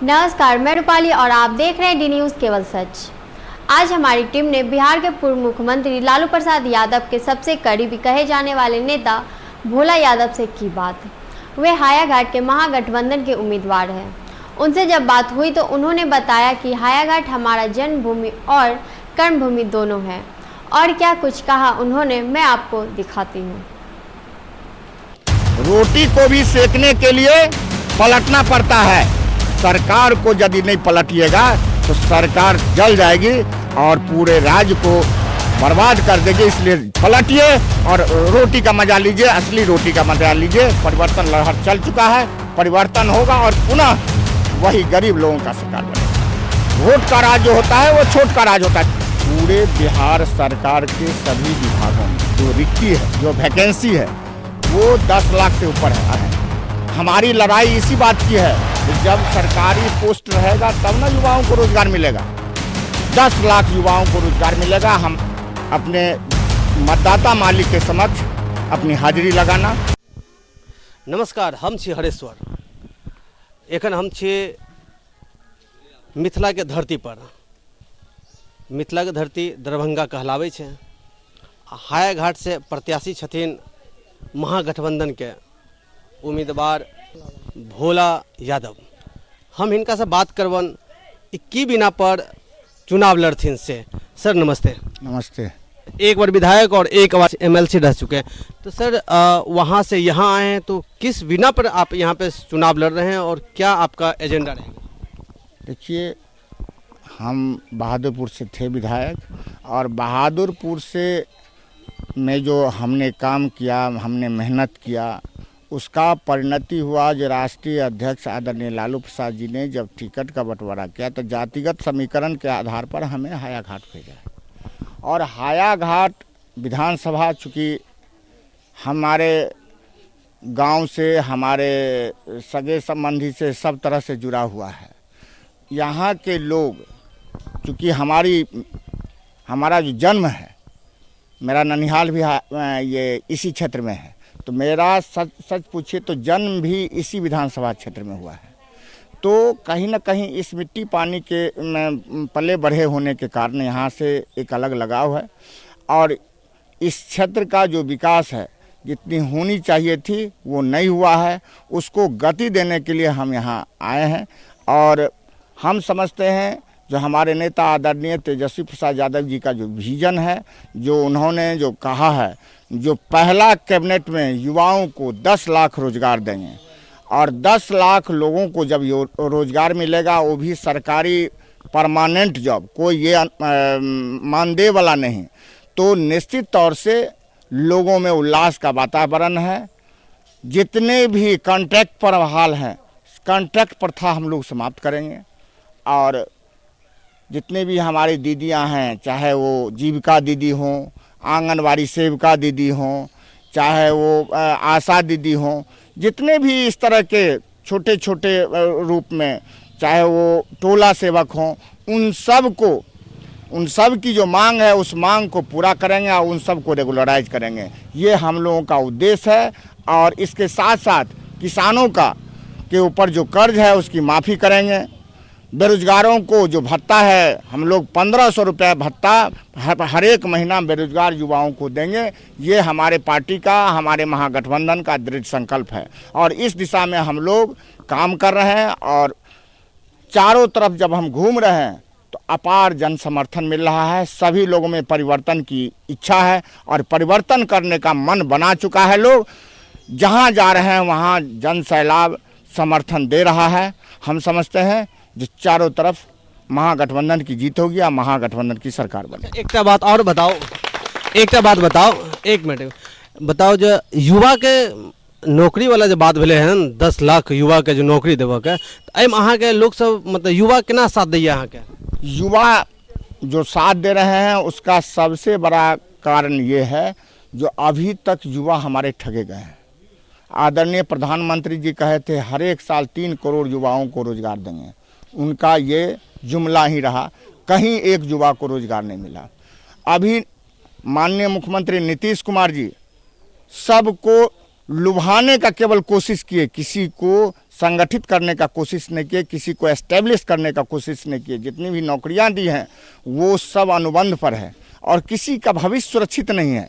नमस्कार, मैं रूपाली और आप देख रहे हैं डी न्यूज़ केवल सच। आज हमारी टीम ने बिहार के पूर्व मुख्यमंत्री लालू प्रसाद यादव के सबसे करीबी कहे जाने वाले नेता भोला यादव से की बात। वे हायाघाट के महागठबंधन के उम्मीदवार हैं। उनसे जब बात हुई तो उन्होंने बताया कि हायाघाट हमारा जन्मभूमि और कर्मभूमि दोनों है। और क्या कुछ कहा उन्होंने, मैं आपको दिखाती हूँ। रोटी को भी सेकने के लिए पलटना पड़ता है। सरकार को यदि नहीं पलटिएगा तो सरकार जल जाएगी और पूरे राज्य को बर्बाद कर देगी। इसलिए पलटिए और रोटी का मजा लीजिए, असली रोटी का मजा लीजिए। परिवर्तन लहर चल चुका है, परिवर्तन होगा और पुनः वही गरीब लोगों का सरकार बनेगा। वोट का राज जो होता है वो छोट का राज होता है। पूरे बिहार सरकार के सभी विभागों में जो रिक्ति है, जो वैकेंसी है, वो 10 लाख से ऊपर है। हमारी लड़ाई इसी बात की है कि जब सरकारी पोस्ट रहेगा तब ना युवाओं को रोजगार मिलेगा। 10 लाख युवाओं को रोजगार मिलेगा। हम अपने मतदाता मालिक के समक्ष अपनी हाजिरी लगाना। नमस्कार, हम छी हरेश्वर। एखन हम छी मिथिला के धरती पर। मिथिला के धरती दरभंगा कहलावे छे। हायाघाट से प्रत्याशी छथिन महागठबंधन के उम्मीदवार भोला यादव। हम इनका से बात करवन की बिना पर चुनाव लड़थिन से। सर नमस्ते। नमस्ते। एक बार विधायक और एक बार एमएलसी रह चुके हैं, तो सर वहाँ से यहाँ आए हैं, तो किस बिना पर आप यहाँ पे चुनाव लड़ रहे हैं और क्या आपका एजेंडा रहेगा? देखिए, हम बहादुरपुर से थे विधायक और बहादुरपुर से में जो हमने काम किया, हमने मेहनत किया, उसका परिणति हुआ जो राष्ट्रीय अध्यक्ष आदरणीय लालू प्रसाद जी ने जब टिकट का बंटवारा किया तो जातिगत समीकरण के आधार पर हमें हायाघाट भेजा। और हायाघाट विधानसभा चूँकि हमारे गांव से, हमारे सगे संबंधी से सब तरह से जुड़ा हुआ है। यहाँ के लोग, चूँकि हमारा जो जन्म है, मेरा ननिहाल भी ये इसी क्षेत्र में है, तो मेरा सच पूछिए तो जन्म भी इसी विधानसभा क्षेत्र में हुआ है। तो कहीं ना कहीं इस मिट्टी पानी के पले बढ़े होने के कारण यहाँ से एक अलग लगाव है। और इस क्षेत्र का जो विकास है, जितनी होनी चाहिए थी वो नहीं हुआ है, उसको गति देने के लिए हम यहाँ आए हैं। और हम समझते हैं जो हमारे नेता आदरणीय तेजस्वी प्रसाद यादव जी का जो विजन है, जो उन्होंने जो कहा है, जो पहला कैबिनेट में युवाओं को 10 लाख रोजगार देंगे और 10 लाख लोगों को जब रोजगार मिलेगा, वो भी सरकारी परमानेंट जॉब, कोई ये मानदेय वाला नहीं, तो निश्चित तौर से लोगों में उल्लास का वातावरण है। जितने भी कॉन्ट्रैक्ट पर बहाल हैं, कॉन्ट्रैक्ट प्रथा हम लोग समाप्त करेंगे। और जितने भी हमारी दीदियां हैं, चाहे वो जीविका दीदी हों, आंगनवाड़ी सेविका दीदी हों, चाहे वो आशा दीदी हों, जितने भी इस तरह के छोटे छोटे रूप में, चाहे वो टोला सेवक हों, उन सब की जो मांग है उस मांग को पूरा करेंगे और उन सब को रेगुलराइज करेंगे। ये हम लोगों का उद्देश्य है। और इसके साथ साथ किसानों के ऊपर जो कर्ज है उसकी माफ़ी करेंगे। बेरोजगारों को जो भत्ता है, हम लोग 1500 रुपये भत्ता हर एक महीना बेरोजगार युवाओं को देंगे। ये हमारे पार्टी का, हमारे महागठबंधन का दृढ़ संकल्प है और इस दिशा में हम लोग काम कर रहे हैं। और चारों तरफ जब हम घूम रहे हैं तो अपार जन समर्थन मिल रहा है। सभी लोगों में परिवर्तन की इच्छा है और परिवर्तन करने का मन बना चुका है। लोग जहाँ जा रहे हैं वहाँ जन सैलाब समर्थन दे रहा है। हम समझते हैं जो चारों तरफ महागठबंधन की जीत होगी या महागठबंधन की सरकार बने। एक बात और बताओ, एक मिनट बताओ, जो युवा के नौकरी वाला जो बात भेले हैं, 10 लाख युवा के जो नौकरी देवे के, एम अहाँ के लोग सब, मतलब युवा केना साथ दैए? अहाँ के युवा जो साथ दे रहे हैं उसका सबसे बड़ा कारण ये है जो अभी तक युवा हमारे ठगे गए हैं। आदरणीय प्रधानमंत्री जी कहे थे हर एक साल 3 करोड़ युवाओं को रोजगार देंगे। उनका ये जुमला ही रहा, कहीं एक युवा को रोजगार नहीं मिला। अभी माननीय मुख्यमंत्री नीतीश कुमार जी सबको लुभाने का केवल कोशिश किए, किसी को संगठित करने का कोशिश नहीं किए, किसी को एस्टेब्लिश करने का कोशिश नहीं किए। जितनी भी नौकरियां दी हैं वो सब अनुबंध पर है और किसी का भविष्य सुरक्षित नहीं है।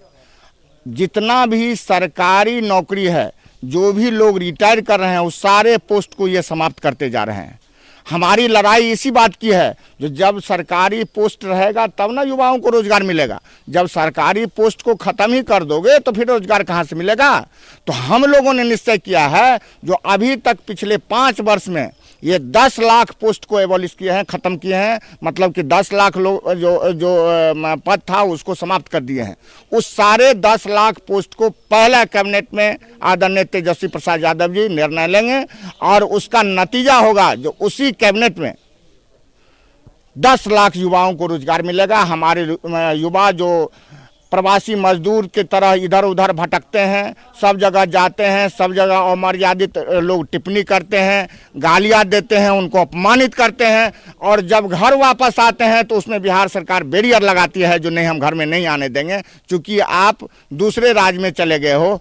जितना भी सरकारी नौकरी है, जो भी लोग रिटायर कर रहे हैं उस सारे पोस्ट को ये समाप्त करते जा रहे हैं। हमारी लड़ाई इसी बात की है, जो जब सरकारी पोस्ट रहेगा तब ना युवाओं को रोजगार मिलेगा। जब सरकारी पोस्ट को खत्म ही कर दोगे तो फिर रोजगार कहाँ से मिलेगा। तो हम लोगों ने निश्चय किया है, जो अभी तक पिछले 5 वर्ष में ये 10 लाख पोस्ट को एबॉलिश किए हैं, खत्म किए हैं, मतलब कि 10 लाख लोग जो पद था उसको समाप्त कर दिए हैं। उस सारे 10 लाख पोस्ट को पहला कैबिनेट में आदरणीय तेजस्वी प्रसाद यादव जी निर्णय लेंगे और उसका नतीजा होगा जो उसी कैबिनेट में 10 लाख युवाओं को रोजगार मिलेगा। हमारे युवा जो प्रवासी मजदूर की तरह इधर उधर भटकते हैं, सब जगह जाते हैं, सब जगह अमर्यादित लोग टिप्पणी करते हैं, गालियां देते हैं, उनको अपमानित करते हैं और जब घर वापस आते हैं तो उसमें बिहार सरकार बैरियर लगाती है, जो नहीं हम घर में नहीं आने देंगे, क्योंकि आप दूसरे राज्य में चले गए हो।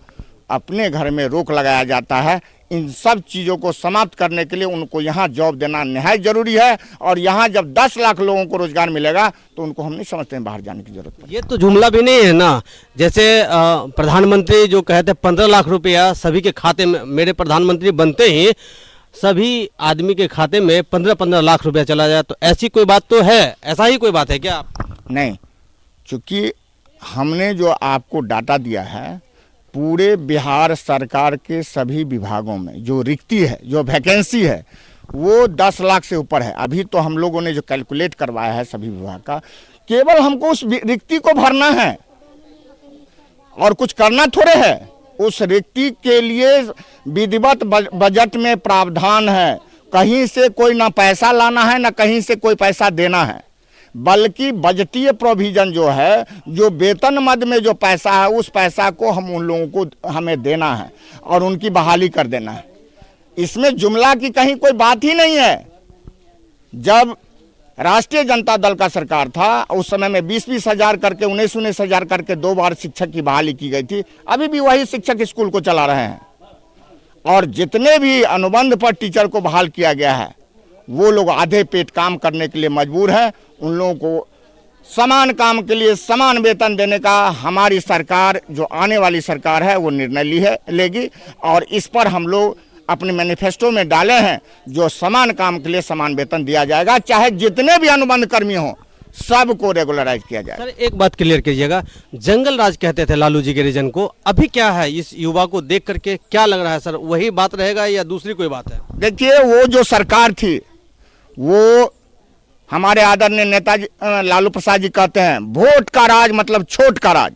अपने घर में रोक लगाया जाता है। इन सब चीज़ों को समाप्त करने के लिए उनको यहाँ जॉब देना निहायत जरूरी है और यहाँ जब 10 लाख लोगों को रोजगार मिलेगा तो उनको हम नहीं समझते हैं बाहर जाने की जरूरत पड़े। ये तो जुमला भी नहीं है ना, जैसे प्रधानमंत्री जो कहते हैं 15 लाख रुपया सभी के खाते में, मेरे प्रधानमंत्री बनते ही सभी आदमी के खाते में 15-15 लाख रुपया चला जाए, तो ऐसी कोई बात तो है? ऐसा ही कोई बात है क्या? नहीं, चूँकि हमने जो आपको डाटा दिया है, पूरे बिहार सरकार के सभी विभागों में जो रिक्ति है, जो वैकेंसी है, वो 10 लाख से ऊपर है। अभी तो हम लोगों ने जो कैलकुलेट करवाया है सभी विभाग का, केवल हमको उस रिक्ति को भरना है और कुछ करना थोड़े है। उस रिक्ति के लिए विधिवत बजट में प्रावधान है। कहीं से कोई ना पैसा लाना है ना कहीं से कोई पैसा देना है, बल्कि बजटीय प्रोविजन जो है, जो वेतन मद में जो पैसा है, उस पैसा को हम उन लोगों को हमें देना है और उनकी बहाली कर देना है। इसमें जुमला की कहीं कोई बात ही नहीं है। जब राष्ट्रीय जनता दल का सरकार था उस समय में 20-20 हजार करके 19-19 हजार करके 2 बार शिक्षक की बहाली की गई थी। अभी भी वही शिक्षक स्कूल को चला रहे हैं और जितने भी अनुबंध पर टीचर को बहाल किया गया है वो लोग आधे पेट काम करने के लिए मजबूर है। उन लोगों को समान काम के लिए समान वेतन देने का हमारी सरकार, जो आने वाली सरकार है, वो निर्णय लेगी और इस पर हम लोग अपने मैनिफेस्टो में डाले हैं, जो समान काम के लिए समान वेतन दिया जाएगा, चाहे जितने भी अनुबंध कर्मी हों सबको रेगुलराइज किया जाए। सर एक बात क्लियर कीजिएगा, जंगल राज कहते थे लालू जी के रीजन को, अभी क्या है? इस युवा को देख करके क्या लग रहा है सर, वही बात रहेगा या दूसरी कोई बात है? देखिए, वो जो सरकार थी वो हमारे आदरणीय नेताजी लालू प्रसाद जी कहते हैं वोट का राज मतलब छोट का राज।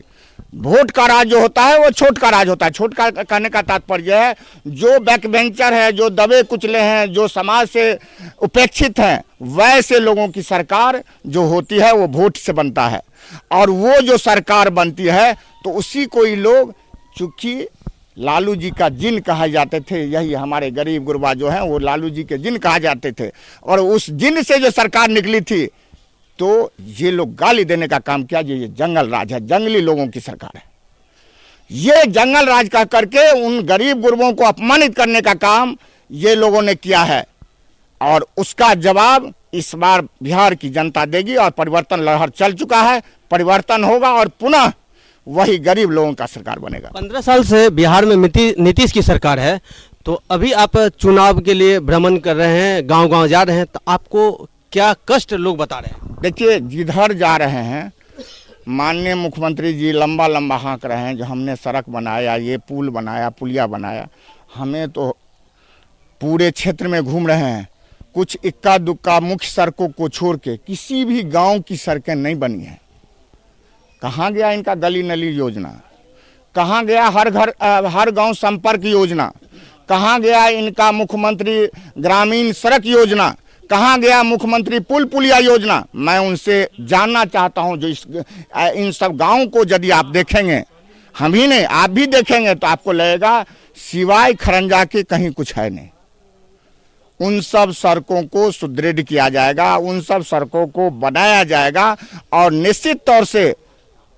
वोट का राज जो होता है वो छोट का राज होता है। छोट का कहने का तात्पर्य है जो बैकबेंचर है, जो दबे कुचले हैं, जो समाज से उपेक्षित हैं, वैसे लोगों की सरकार जो होती है वो वोट से बनता है और वो जो सरकार बनती है तो उसी को ही लोग, चूंकि लालू जी का जिन कहा जाते थे, यही हमारे गरीब गुरबा जो हैं वो लालू जी के जिन कहा जाते थे और उस जिन से जो सरकार निकली थी तो ये लोग गाली देने का काम किया। ये जंगल राज है, जंगली लोगों की सरकार है। ये जंगल राज कह करके उन गरीब गुरबों को अपमानित करने का काम ये लोगों ने किया है और उसका जवाब इस बार बिहार की जनता देगी और परिवर्तन लहर चल चुका है, परिवर्तन होगा और पुनः वही गरीब लोगों का सरकार बनेगा। 15 साल से बिहार में नीतीश की सरकार है, तो अभी आप चुनाव के लिए भ्रमण कर रहे हैं, गांव-गांव जा रहे हैं, तो आपको क्या कष्ट लोग बता रहे हैं? देखिए, जिधर जा रहे हैं माननीय मुख्यमंत्री जी लंबा लंबा हाँक रहे हैं, जो हमने सड़क बनाया, ये पुल बनाया, पुलिया बनाया। हमें तो पूरे क्षेत्र में घूम रहे हैं, कुछ इक्का दुक्का मुख्य सड़कों को छोड़ के किसी भी गांव की सड़कें नहीं बनी हैं। कहाँ गया इनका गली नली योजना? कहाँ गया हर गांव संपर्क योजना? कहाँ गया इनका मुख्यमंत्री ग्रामीण सड़क योजना? कहाँ गया मुख्यमंत्री पुल पुलिया योजना? मैं उनसे जानना चाहता हूं, जो इन सब गांवों को यदि आप देखेंगे, हम ही नहीं आप भी देखेंगे, तो आपको लगेगा सिवाय खरंजा के कहीं कुछ है नहीं। उन सब सड़कों को सुदृढ़ किया जाएगा, उन सब सड़कों को बनाया जाएगा और निश्चित तौर से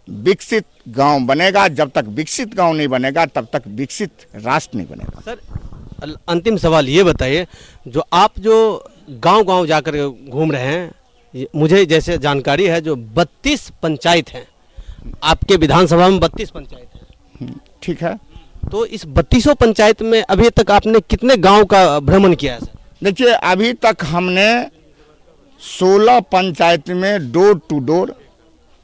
विकसित गांव बनेगा। जब तक विकसित गांव नहीं बनेगा तब तक विकसित राष्ट्र नहीं बनेगा। सर अंतिम सवाल ये बताइए, जो आप जो गांव-गांव जाकर घूम रहे हैं, मुझे जैसे जानकारी है जो 32 पंचायत हैं, आपके विधानसभा में 32 पंचायत हैं। ठीक है। तो इस 32 पंचायत में अभी तक आपने कितने गांव का भ्रमण किया है सर? देखिए, अभी तक हमने 16 पंचायत में डोर टू डोर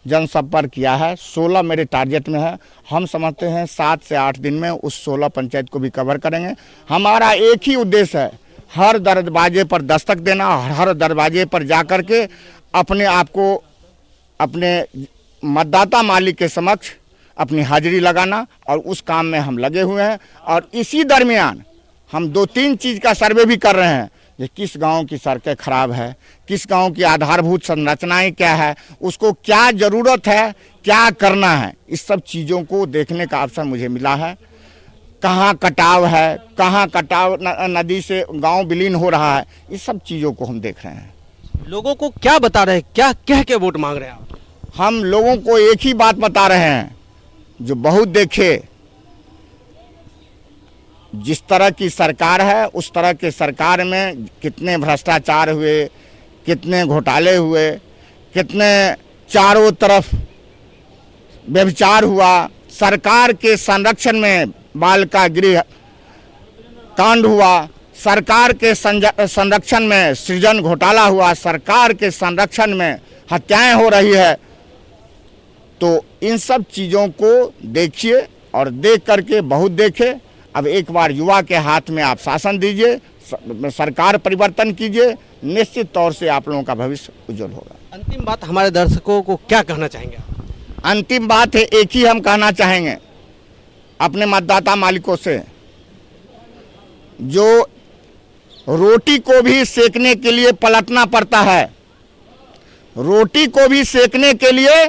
जनसंपर्क किया है। 16 मेरे टारगेट में है। हम समझते हैं 7 से 8 दिन में उस 16 पंचायत को भी कवर करेंगे। हमारा एक ही उद्देश्य है, हर दरवाजे पर दस्तक देना, हर दरवाजे पर जाकर के अपने आप को अपने मतदाता मालिक के समक्ष अपनी हाजिरी लगाना, और उस काम में हम लगे हुए हैं। और इसी दरमियान हम 2-3 चीज़ का सर्वे भी कर रहे हैं कि किस गांव की सड़कें खराब है, किस गांव की आधारभूत संरचनाएं क्या है, उसको क्या ज़रूरत है, क्या करना है। इस सब चीज़ों को देखने का अवसर मुझे मिला है। कहाँ कटाव है, कहाँ कटाव नदी से गांव विलीन हो रहा है, इस सब चीज़ों को हम देख रहे हैं। लोगों को क्या बता रहे हैं, क्या कह के वोट मांग रहे हैं आप? हम लोगों को एक ही बात बता रहे हैं जो बहुत देखे, जिस तरह की सरकार है उस तरह के सरकार में कितने भ्रष्टाचार हुए, कितने घोटाले हुए, कितने चारों तरफ व्यभिचार हुआ, सरकार के संरक्षण में बालिका गृह कांड हुआ, सरकार के संरक्षण में सृजन घोटाला हुआ, सरकार के संरक्षण में हत्याएं हो रही है। तो इन सब चीज़ों को देखिए और देख करके बहुत देखे। अब एक बार युवा के हाथ में आप शासन दीजिए, सरकार परिवर्तन कीजिए, निश्चित तौर से आप लोगों का भविष्य उज्जवल होगा। अंतिम बात हमारे दर्शकों को क्या कहना चाहेंगे आप? अंतिम बात है, एक ही हम कहना चाहेंगे अपने मतदाता मालिकों से, जो रोटी को भी सेकने के लिए पलटना पड़ता है, रोटी को भी सेकने के लिए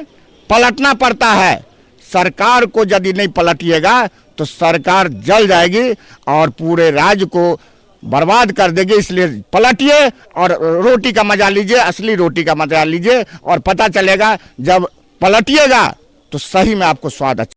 पलटना पड़ता है। सरकार को यदि नहीं पलटिएगा तो सरकार जल जाएगी और पूरे राज्य को बर्बाद कर देगी। इसलिए पलटिए और रोटी का मजा लीजिए, असली रोटी का मजा लीजिए, और पता चलेगा जब पलटिएगा तो सही में आपको स्वाद अच्छा